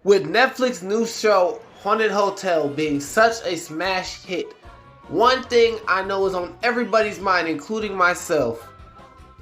With Netflix's new show, Haunted Hotel, being such a smash hit, one thing I know is on everybody's mind, including myself.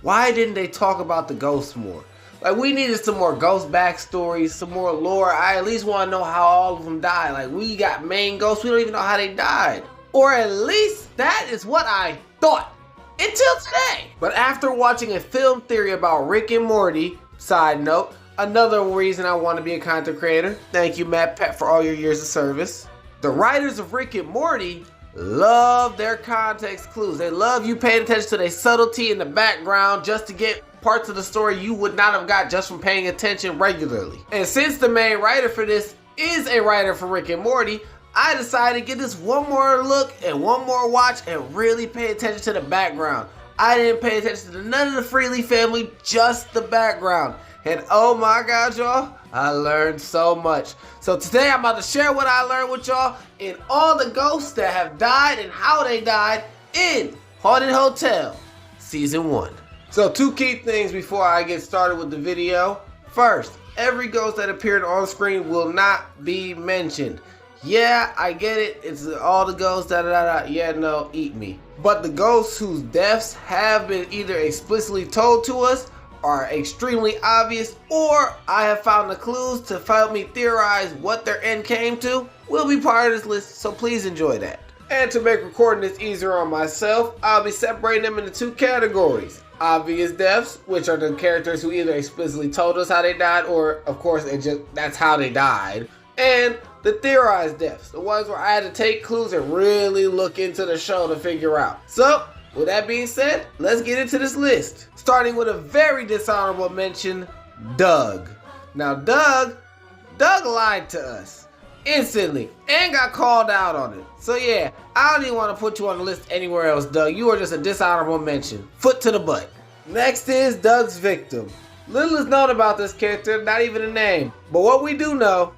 Why didn't they talk about the ghosts more? Like, we needed some more ghost backstories, some more lore. I at least want to know how all of them died. Like, we got main ghosts, we don't even know how they died. Or at least that is what I thought until today. But after watching a film theory about Rick and Morty, side note, another reason I want to be a content creator. Thank you, Matt Pett, for all your years of service. The writers of Rick and Morty love their context clues. They love you paying attention to their subtlety in the background just to get parts of the story you would not have got just from paying attention regularly. And since the main writer for this is a writer for Rick and Morty, I decided to get this one more look and one more watch and really pay attention to the background. I didn't pay attention to none of the Freely family, just the background. And oh my God, y'all, I learned so much. So today I'm about to share what I learned with y'all in all the ghosts that have died and how they died in Haunted Hotel Season 1. So 2 key things before I get started with the video. First, every ghost that appeared on screen will not be mentioned. Yeah, I get it. It's all the ghosts, Yeah, no, eat me. But the ghosts whose deaths have been either explicitly told to us, are extremely obvious, or I have found the clues to help me theorize what their end came to, will be part of this list, so please enjoy that. And to make recording this easier on myself, I'll be separating them into 2 categories. Obvious deaths, which are the characters who either explicitly told us how they died, or of course that's how they died. And the theorized deaths, the ones where I had to take clues and really look into the show to figure out. So, with that being said, let's get into this list. Starting with a very dishonorable mention, Doug. Now Doug lied to us instantly and got called out on it. So yeah, I don't even want to put you on the list anywhere else, Doug. You are just a dishonorable mention. Foot to the butt. Next is Doug's victim. Little is known about this character, not even a name. But what we do know,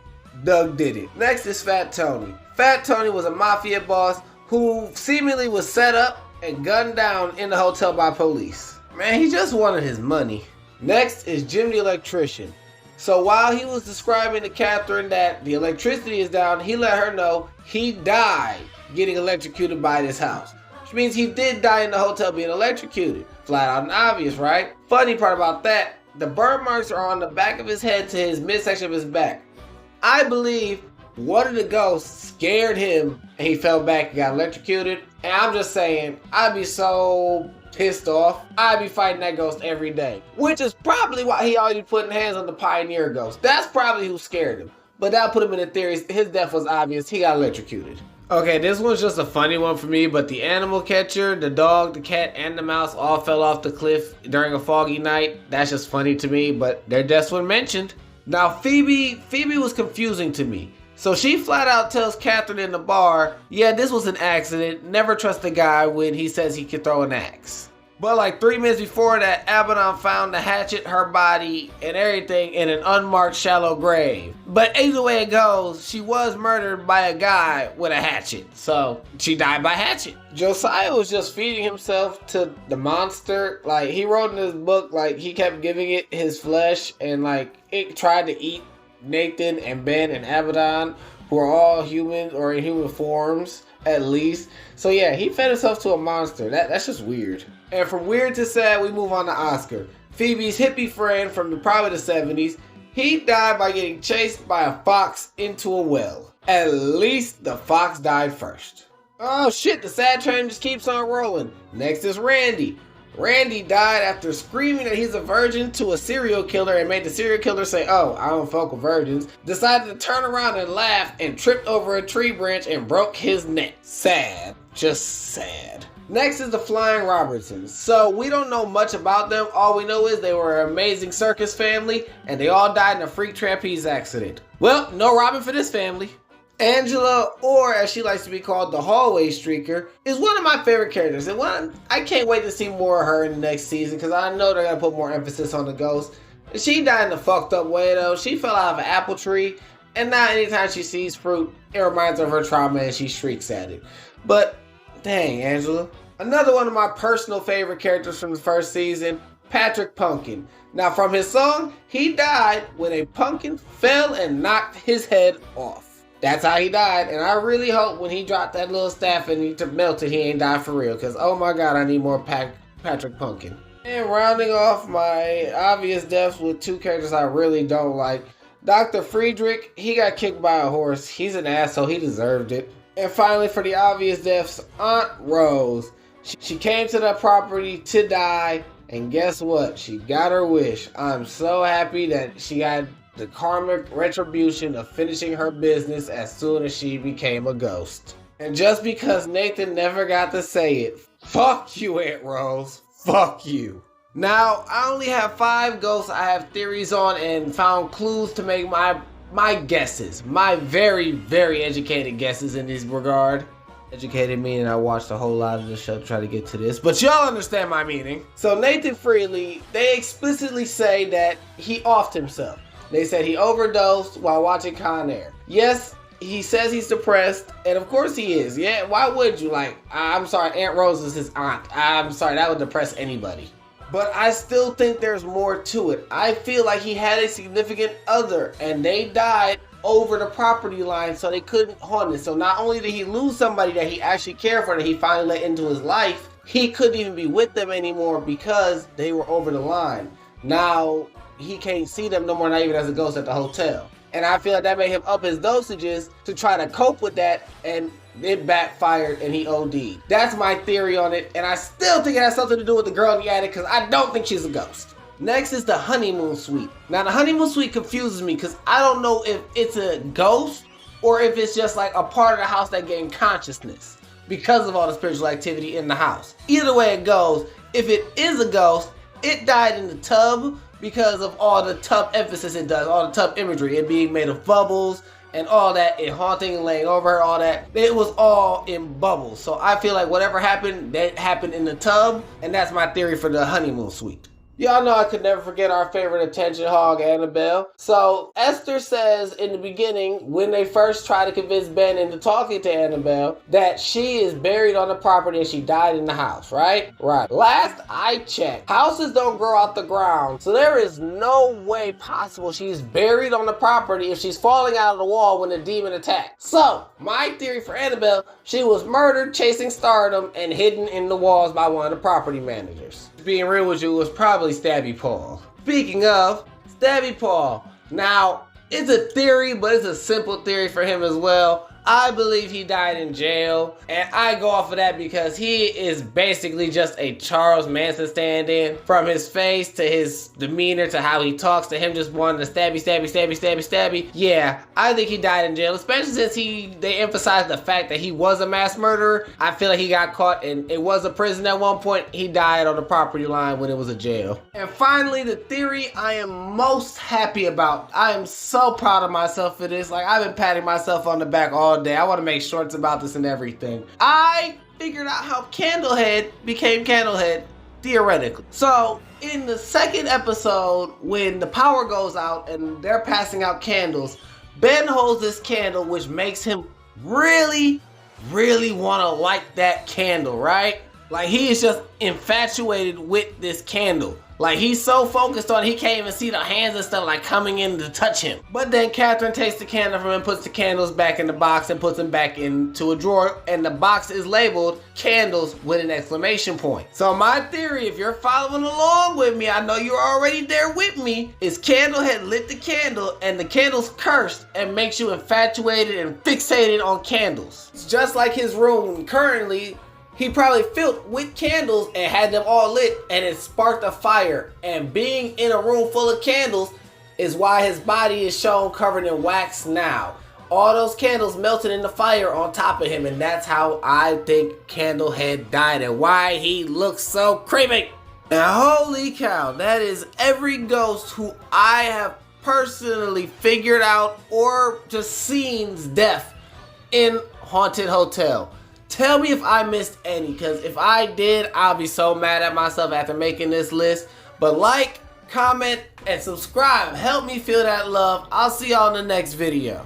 Doug did it. Next is Fat Tony. Fat Tony was a mafia boss who seemingly was set up and gunned down in the hotel by police. Man, he just wanted his money. Next is Jim the electrician. So while he was describing to Catherine that the electricity is down, he let her know he died getting electrocuted by this house. Which means he did die in the hotel being electrocuted. Flat out and obvious, right? Funny part about that, the burn marks are on the back of his head to his midsection of his back. I believe one of the ghosts scared him and he fell back and got electrocuted. And I'm just saying, I'd be so pissed off. I'd be fighting that ghost every day. Which is probably why he always putting hands on the Pioneer ghost. That's probably who scared him. But that'll put him in the theories. His death was obvious. He got electrocuted. Okay, this one's just a funny one for me, but the animal catcher, the dog, the cat, and the mouse all fell off the cliff during a foggy night. That's just funny to me, but their deaths were mentioned. Now Phoebe was confusing to me. So she flat out tells Catherine in the bar, yeah, this was an accident. Never trust a guy when he says he can throw an axe. But like 3 minutes before that, Abaddon found the hatchet, her body, and everything in an unmarked shallow grave. But either way it goes, she was murdered by a guy with a hatchet. So she died by hatchet. Josiah was just feeding himself to the monster. Like, he wrote in his book, like, he kept giving it his flesh, and like, it tried to eat Nathan and Ben and Abaddon, who are all human or in human forms at least. So yeah, he fed himself to a monster. That's just weird. And from weird to sad, we move on to Oscar. Phoebe's hippie friend from probably the 70s. He died by getting chased by a fox into a well. At least the fox died first. Oh shit, the sad train just keeps on rolling. Next is Randy. Randy died after screaming that he's a virgin to a serial killer and made the serial killer say, oh, I don't fuck with virgins. Decided to turn around and laugh and tripped over a tree branch and broke his neck. Sad. Just sad. Next is the Flying Robertsons. So we don't know much about them. All we know is they were an amazing circus family and they all died in a freak trapeze accident. Well, no Robin for this family. Angela, or as she likes to be called, the Hallway Streaker, is one of my favorite characters. And I can't wait to see more of her in the next season because I know they're going to put more emphasis on the ghost. And she died in a fucked up way though. She fell out of an apple tree and now anytime she sees fruit, it reminds her of her trauma and she shrieks at it. But dang, Angela. Another one of my personal favorite characters from the first season, Patrick Pumpkin. Now from his song, he died when a pumpkin fell and knocked his head off. That's how he died, and I really hope when he dropped that little staff and he melted, he ain't died for real, because oh my god, I need more Patrick Pumpkin. And rounding off my obvious deaths with two characters I really don't like. Dr. Friedrich, he got kicked by a horse. He's an asshole, he deserved it. And finally, for the obvious deaths, Aunt Rose. She came to the property to die, and guess what? She got her wish. I'm so happy that she got the karmic retribution of finishing her business as soon as she became a ghost. And just because Nathan never got to say it, fuck you, Aunt Rose. Fuck you. Now, I only have 5 ghosts I have theories on and found clues to make my guesses. My very, very educated guesses in this regard. Educated meaning I watched a whole lot of the show to try to get to this, but y'all understand my meaning. So Nathan Freely, they explicitly say that he offed himself. They said he overdosed while watching Con Air. Yes, he says he's depressed, and of course he is. Yeah, why would you? Like, I'm sorry, Aunt Rose is his aunt. I'm sorry, that would depress anybody. But I still think there's more to it. I feel like he had a significant other, and they died over the property line, so they couldn't haunt it. So not only did he lose somebody that he actually cared for, that he finally let into his life, he couldn't even be with them anymore because they were over the line. Now, he can't see them no more, not even as a ghost at the hotel. And I feel like that made him up his dosages to try to cope with that, and it backfired and he OD'd. That's my theory on it, and I still think it has something to do with the girl in the attic because I don't think she's a ghost. Next is the honeymoon suite. Now the honeymoon suite confuses me because I don't know if it's a ghost or if it's just like a part of the house that gained consciousness because of all the spiritual activity in the house. Either way it goes, if it is a ghost, it died in the tub because of all the tub emphasis it does, all the tub imagery, it being made of bubbles and all that, it haunting and laying over her, all that. It was all in bubbles. So I feel like whatever happened, that happened in the tub, and that's my theory for the honeymoon suite. Y'all know I could never forget our favorite attention hog, Annabelle. So Esther says in the beginning, when they first try to convince Ben into talking to Annabelle, that she is buried on the property and she died in the house, right? Right. Last I checked, houses don't grow out the ground, so there is no way possible she's buried on the property if she's falling out of the wall when the demon attacked. So my theory for Annabelle, she was murdered chasing stardom and hidden in the walls by one of the property managers. Being real with you, it was probably Stabby Paul. Speaking of Stabby Paul, now it's a theory, but it's a simple theory for him as well. I believe he died in jail, and I go off of that because he is basically just a Charles Manson stand-in. From his face to his demeanor to how he talks to him just wanting to stabby. Yeah, I think he died in jail, especially since they emphasized the fact that he was a mass murderer. I feel like he got caught and it was a prison at one point. He died on the property line when it was a jail. And finally, the theory I am most happy about. I am so proud of myself for this. Like, I've been patting myself on the back all day. I want to make shorts about this and everything. I figured out how Candlehead became Candlehead, theoretically. So in the second episode, when the power goes out and they're passing out candles, Ben holds this candle, which makes him really want to light that candle, right? Like, he is just infatuated with this candle. Like, he's so focused on it, he can't even see the hands and stuff like coming in to touch him. But then Catherine takes the candle from him, puts the candles back in the box and puts them back into a drawer. And the box is labeled candles with an exclamation point. So my theory, if you're following along with me, I know you're already there with me, is Candlehead lit the candle and the candle's cursed and makes you infatuated and fixated on candles. It's just like his room currently. He probably filled with candles and had them all lit, and it sparked a fire. And being in a room full of candles is why his body is shown covered in wax now. All those candles melted in the fire on top of him, and that's how I think Candlehead died and why he looks so creepy. Now, holy cow, that is every ghost who I have personally figured out or just seen's death in Haunted Hotel. Tell me if I missed any, because if I did, I'll be so mad at myself after making this list. But like, comment, and subscribe. Help me feel that love. I'll see y'all in the next video.